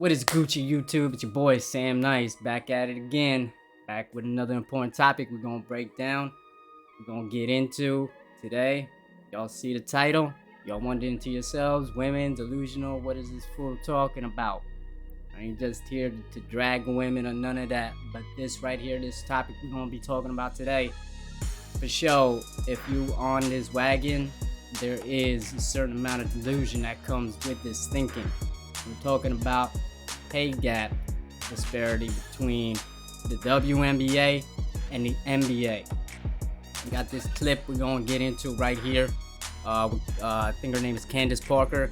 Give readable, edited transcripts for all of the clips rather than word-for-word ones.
What is Gucci YouTube? It's your boy Sam Nice back at it again. Back with another important topic we're gonna break down. We're gonna get into today. Y'all see the title? Y'all wondering to yourselves, women, delusional, what is this fool talking about? I ain't just here to drag women or none of that, but this right here, this topic we're gonna be talking about today. For sure, if you on this wagon, there is a certain amount of delusion that comes with this thinking. We're talking about pay gap disparity between the WNBA and the NBA. We got this clip we're gonna get into right here. I think her name is Candace Parker.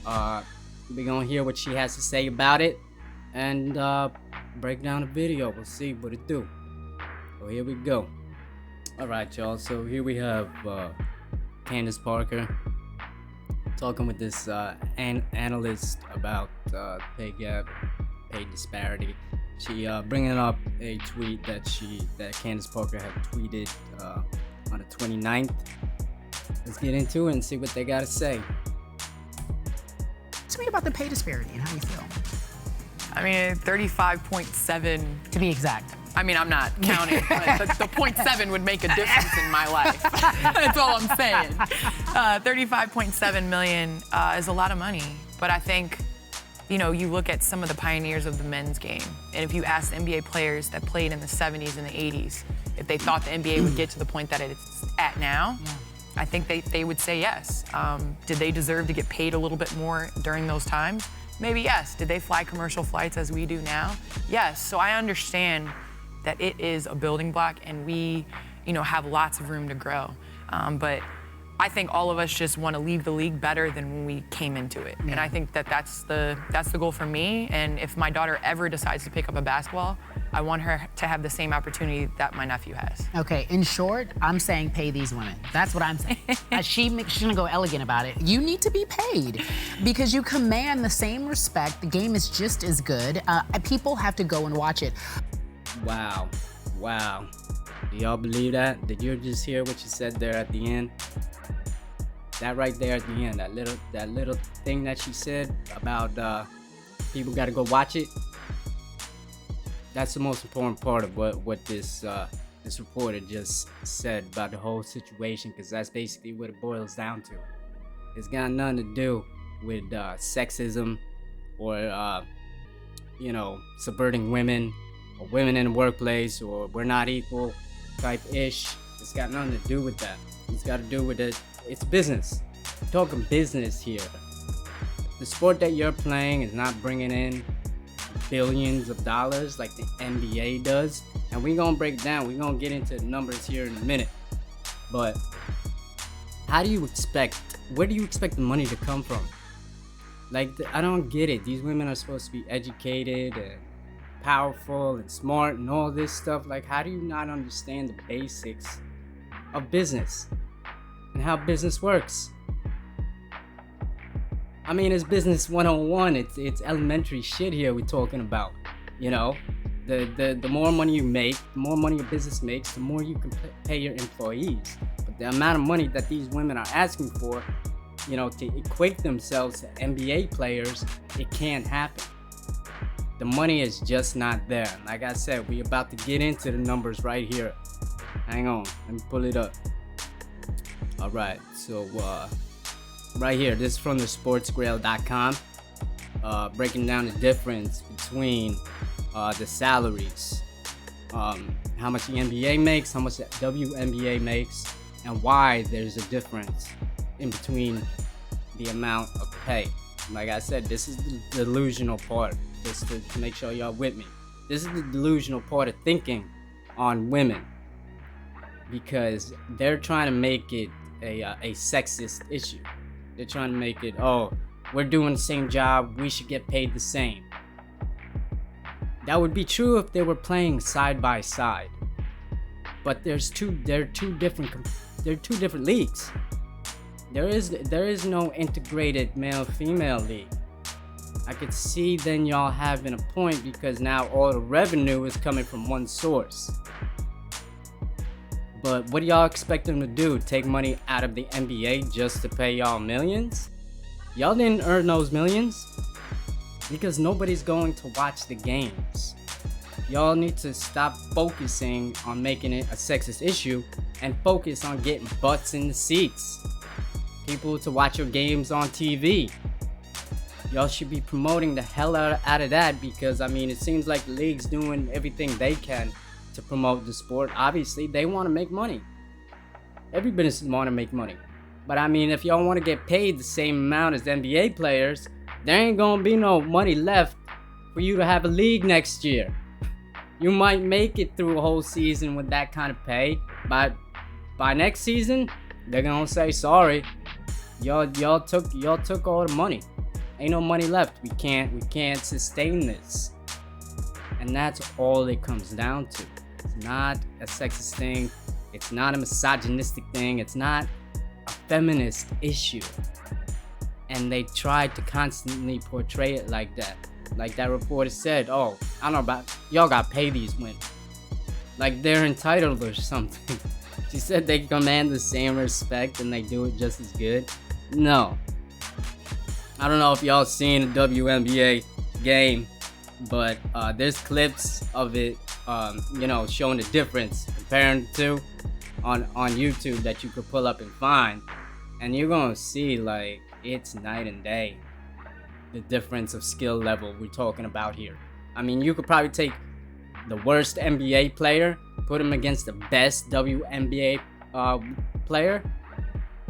We're gonna hear what she has to say about it and break down the video. We'll see what it do. So here we go. All right, y'all. So here we have Candace Parker talking with this analyst about pay gap, pay disparity. She bringing up a tweet that Candace Parker had tweeted on the 29th. Let's get into it and see what they got to say. Tell me about the pay disparity and how you feel. I mean, 35.7. To be exact. I mean, I'm not counting, but the 0.7 would make a difference in my life. That's all I'm saying. 35.7 million is a lot of money, but I think, you know, you look at some of the pioneers of the men's game, and if you ask NBA players that played in the 70s and the 80s, if they thought the NBA would get to the point that it's at now, I think they would say yes. Did they deserve to get paid a little bit more during those times? Maybe yes. Did they fly commercial flights as we do now? Yes. So I understand that it is a building block and we, you know, have lots of room to grow. But I think all of us just want to leave the league better than when we came into it. And I think that's the goal for me. And if my daughter ever decides to pick up a basketball, I want her to have the same opportunity that my nephew has. Okay, in short, I'm saying pay these women. That's what I'm saying. She's gonna go elegant about it. You need to be paid because you command the same respect. The game is just as good. People have to go and watch it. Wow. Do y'all believe that? Did you just hear what she said there at the end? That right there at the end, that little thing that she said about people got to go watch it. That's the most important part of what this reporter just said about the whole situation, because that's basically what it boils down to. It's got nothing to do with sexism or subverting women or women in the workplace or we're not equal type ish. It's got nothing to do with that. It's got to do with it. It's business. We're talking business here. The sport that you're playing is not bringing in billions of dollars like the NBA does. And we're going to break down. We're going to get into the numbers here in a minute. But where do you expect the money to come from? I don't get it. These women are supposed to be educated and powerful and smart and all this stuff. Like, how do you not understand the basics of business and how business works? I mean, it's business 101. It's elementary shit here we're talking about. You know, the more money you make, the more money your business makes, the more you can pay your employees. But the amount of money that these women are asking for, you know, to equate themselves to NBA players, it can't happen. The money is just not there. Like I said, we're about to get into the numbers right here. Hang on, let me pull it up. All right, so right here, this is from the sportsgrail.com, breaking down the difference between the salaries, how much the NBA makes, how much the WNBA makes, and why there's a difference in between the amount of pay. Like I said, this is the delusional part, just to make sure y'all with me. This is the delusional part of thinking on women, because they're trying to make it a sexist issue. They're trying to make it, oh, we're doing the same job, we should get paid the same. That would be true if they were playing side by side. But they're two different leagues. There is no integrated male-female league. I could see then y'all having a point, because now all the revenue is coming from one source. But what do y'all expect them to do? Take money out of the NBA just to pay y'all millions? Y'all didn't earn those millions. Because nobody's going to watch the games. Y'all need to stop focusing on making it a sexist issue and focus on getting butts in the seats. People to watch your games on TV. Y'all should be promoting the hell out of that, because I mean, it seems like the league's doing everything they can to promote the sport. Obviously, they want to make money. Everybody want to make money. But I mean, if y'all want to get paid the same amount as NBA players, there ain't gonna be no money left for you to have a league next year. You might make it through a whole season with that kind of pay, but by next season, they're gonna say sorry. Y'all took all the money. Ain't no money left. We can't sustain this. And that's all it comes down to. It's not a sexist thing. It's not a misogynistic thing. It's not a feminist issue. And they tried to constantly portray it like that. Like that reporter said, oh, I don't know about, y'all gotta pay these women. Like they're entitled or something. She said they command the same respect and they do it just as good. No. I don't know if y'all seen the WNBA game, but there's clips of it, showing the difference, comparing the two on YouTube that you could pull up and find. And you're gonna see, like, it's night and day. The difference of skill level we're talking about here. I mean, you could probably take the worst NBA player, put him against the best WNBA player,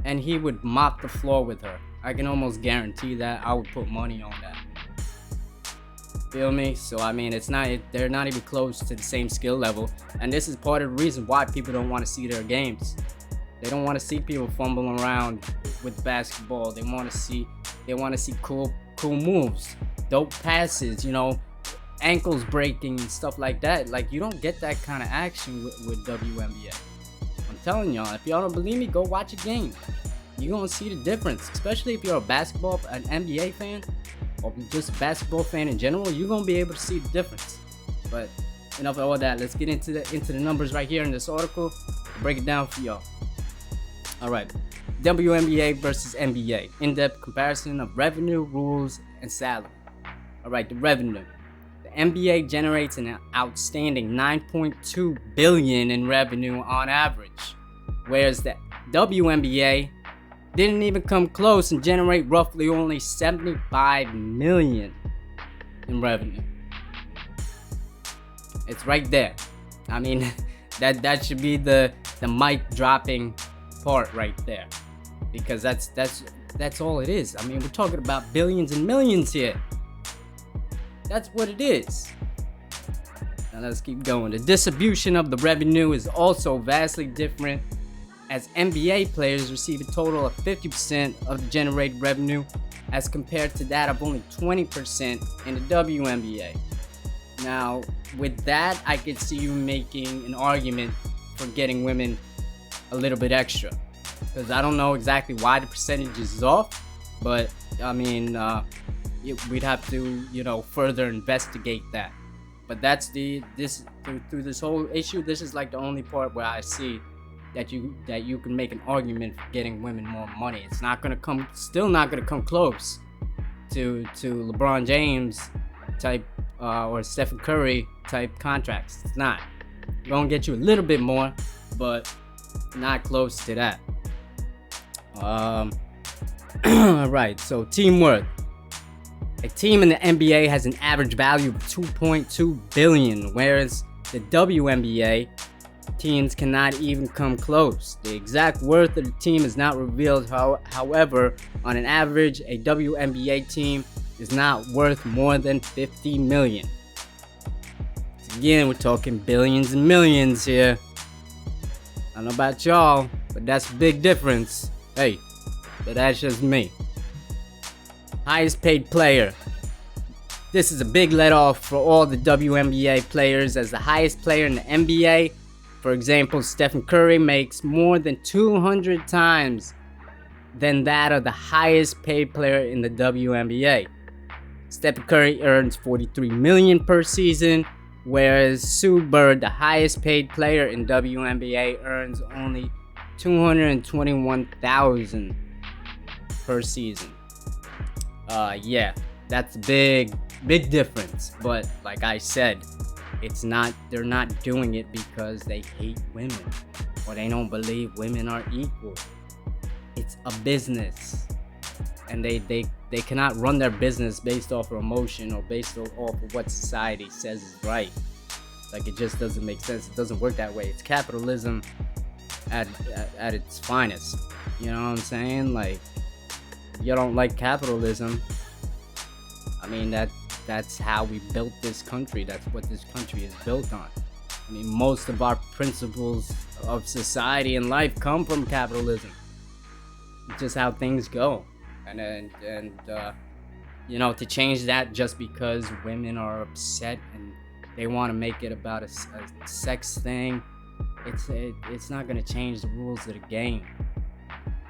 and he would mop the floor with her. I can almost guarantee that. I would put money on that. Feel me? So I mean, they're not even close to the same skill level, and this is part of the reason why people don't want to see their games. They don't want to see people fumbling around with basketball. They want to see cool moves, dope passes, ankles breaking and stuff like that. Like, you don't get that kind of action with WNBA. I'm telling y'all, if y'all don't believe me, go watch a game. You're gonna see the difference, especially if you're an NBA fan, or just a basketball fan in general. You're gonna be able to see the difference. But enough of all that. Let's get into the numbers right here in this article. I'll break it down for y'all. All right, WNBA versus NBA. In-depth comparison of revenue, rules, and salary. All right, the revenue. The NBA generates an outstanding $9.2 billion in revenue on average, whereas the WNBA didn't even come close and generate roughly only $75 million in revenue. It's right there. I mean, that should be the mic dropping part right there, because that's all it is. I mean, we're talking about billions and millions here. That's what it is. Now let's keep going. The distribution of the revenue is also vastly different, as NBA players receive a total of 50% of the generated revenue, as compared to that of only 20% in the WNBA. Now, with that, I could see you making an argument for getting women a little bit extra, because I don't know exactly why the percentage is off, but I mean, we'd have to further investigate that. But that's through this whole issue, this is like the only part where I see that you can make an argument for getting women more money. It's still not gonna come close to LeBron James type or Stephen Curry type contracts. It's not. It's gonna get you a little bit more, but not close to that. Alright, so team worth. A team in the NBA has an average value of $2.2 billion, whereas the WNBA teams cannot even come close. The exact worth of the team is not revealed. However, on an average, a WNBA team is not worth more than $50 million. Again, we're talking billions and millions here. I don't know about y'all, but that's a big difference. Hey, but that's just me. Highest paid player. This is a big let off for all the WNBA players, as the highest player in the NBA, for example, Stephen Curry, makes more than 200 times than that of the highest paid player in the WNBA. Stephen Curry earns $43 million per season, whereas Sue Bird, the highest paid player in WNBA, earns only $221,000 per season. Yeah, That's a big difference. But like I said, they're not doing it because they hate women or they don't believe women are equal. It's a business, and they cannot run their business based off of emotion or based off of what society says is right. Like, it just doesn't make sense. It doesn't work that way. It's capitalism at its finest. You know what I'm saying? Like, you don't like capitalism. I mean, that's how we built this country. That's what this country is built on. I mean, most of our principles of society and life come from capitalism. It's just how things go. And you know, to change that just because women are upset and they want to make it about a sex thing, it's not going to change the rules of the game.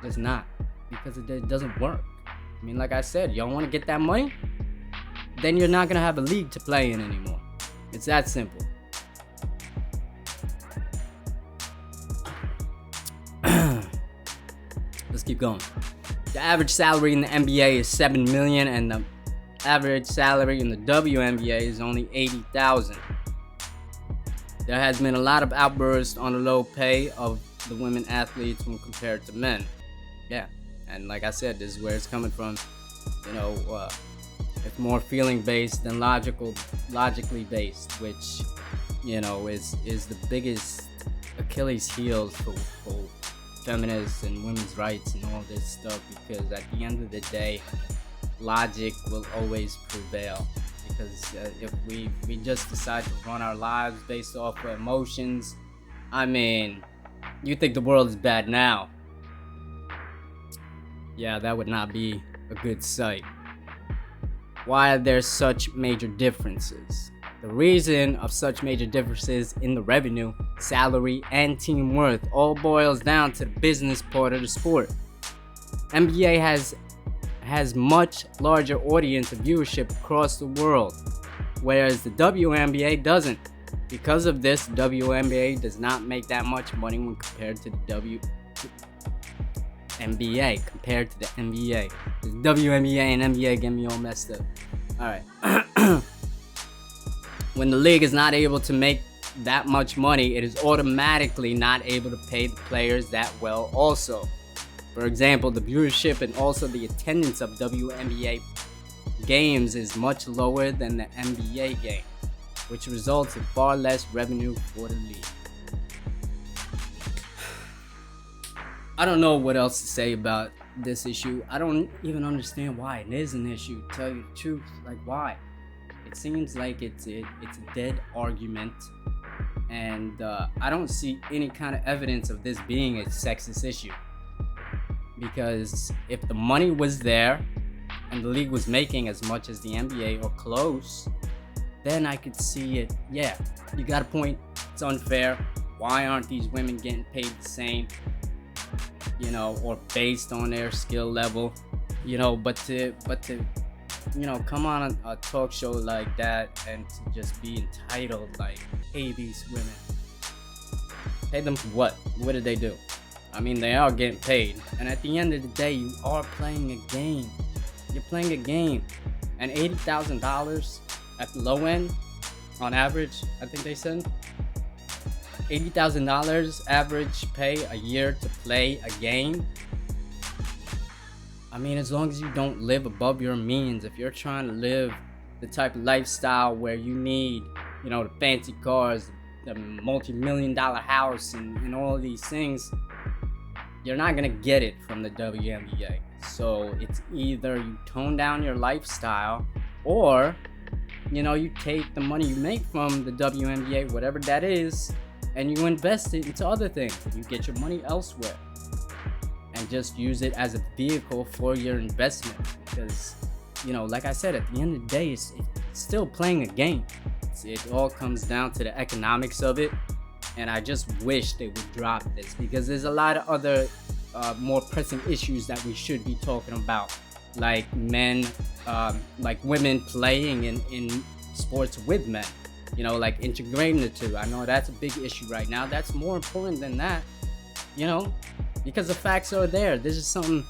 It's not, because it doesn't work. I mean, like I said, y'all want to get that money? Then you're not going to have a league to play in anymore. It's that simple. Let's keep going. The average salary in the NBA is $7 million, and the average salary in the WNBA is only $80,000. There has been a lot of outbursts on the low pay of the women athletes when compared to men. Yeah, and like I said, this is where it's coming from. You know, it's more feeling based than logically based, which, you know, is the biggest Achilles heels for feminists and women's rights and all this stuff, because at the end of the day, logic will always prevail. Because if we just decide to run our lives based off of emotions, I mean, you think the world is bad now. Yeah, that would not be a good sight. Why are there such major differences? The reason of such major differences in the revenue, salary, and team worth all boils down to the business part of the sport. NBA has much larger audience and viewership across the world, whereas the WNBA doesn't. Because of this, the WNBA does not make that much money when compared to the WNBA. Compared to the NBA. The WNBA and NBA get me all messed up. Alright. When the league is not able to make that much money, it is automatically not able to pay the players that well also. For example, the viewership and also the attendance of WNBA games is much lower than the NBA games, which results in far less revenue for the league. I don't know what else to say about this issue. I don't even understand why it is an issue, to tell you the truth. Like, why? It seems like it's a dead argument, and I don't see any kind of evidence of this being a sexist issue. Because if the money was there and the league was making as much as the NBA or close, then I could see it. Yeah, you got a point. It's unfair. Why aren't these women getting paid the same? You know, or based on their skill level? You know, but to you know, come on a talk show like that and to just be entitled, like, hey, these women, pay them for what? What did they do? I mean, they are getting paid, and at the end of the day, you are playing a game. You're playing a game, and $80,000 at the low end, on average, I think they said $80,000 average pay a year to play a game. I mean, as long as you don't live above your means, if you're trying to live the type of lifestyle where you need, you know, the fancy cars, the multi-million-dollar house, and all of these things, you're not gonna get it from the WNBA. So it's either you tone down your lifestyle, or, you know, you take the money you make from the WNBA, whatever that is, and you invest it into other things. You get your money elsewhere and just use it as a vehicle for your investment. Because, you know, like I said, at the end of the day, it's still playing a game. It all comes down to the economics of it. And I just wish they would drop this, because there's a lot of other more pressing issues that we should be talking about, like like women playing in sports with men, you know, like integrating the two. I know that's a big issue right now. That's more important than that, you know, because the facts are there. This is something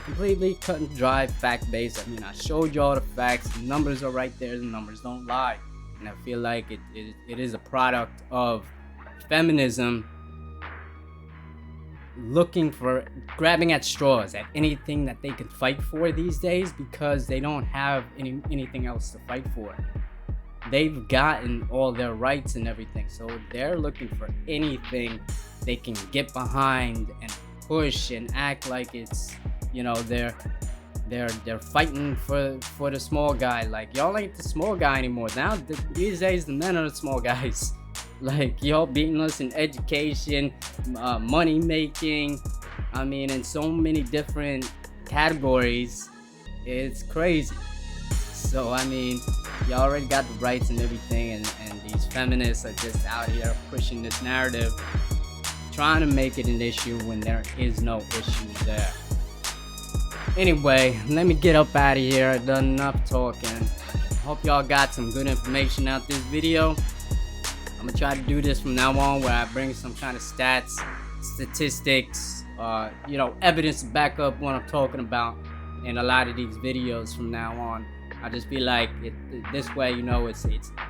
completely cut and dry, fact-based. I mean, I showed y'all the facts. The numbers are right there. The numbers don't lie. And I feel like it is a product of feminism grabbing at straws, at anything that they can fight for these days, because they don't have anything else to fight for. They've gotten all their rights and everything, so they're looking for anything they can get behind and push and act like it's, you know, they're fighting for the small guy. Like, y'all ain't the small guy anymore. Now these days the men are the small guys. Like, y'all beating us in education, money making, I mean, in so many different categories. It's crazy. So I mean, you already got the rights and everything, and these feminists are just out here pushing this narrative, trying to make it an issue when there is no issue there. Anyway, let me get up out of here. I've done enough talking. Hope y'all got some good information out this video. I'm gonna try to do this from now on, where I bring some kind of stats, statistics, you know, evidence to back up what I'm talking about in a lot of these videos from now on. I just feel like this way, you know,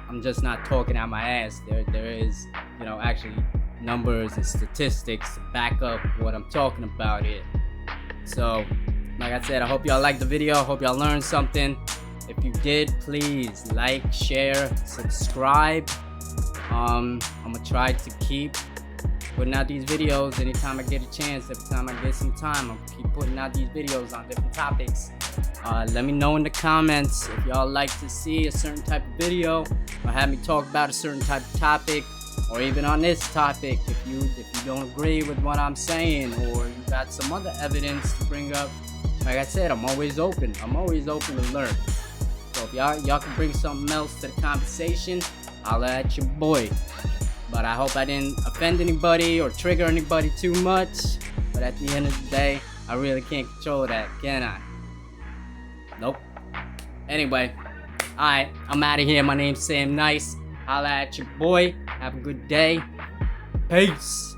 I'm just not talking out my ass. There is, you know, actually numbers and statistics to back up what I'm talking about here. So, like I said, I hope y'all liked the video. I hope y'all learned something. If you did, please like, share, subscribe. I'm gonna try to keep putting out these videos anytime I get a chance. Every time I get some time, I'll keep putting out these videos on different topics. Let me know in the comments if y'all like to see a certain type of video, or have me talk about a certain type of topic, or even on this topic, if you don't agree with what I'm saying, or you got some other evidence to bring up. Like I said, I'm always open. I'm always open to learn. So if y'all can bring something else to the conversation, holla at your boy. But I hope I didn't offend anybody or trigger anybody too much. But at the end of the day, I really can't control that, can I? Nope. Anyway, alright, I'm out of here. My name's Sam Nice. Holla at your boy. Have a good day. Peace.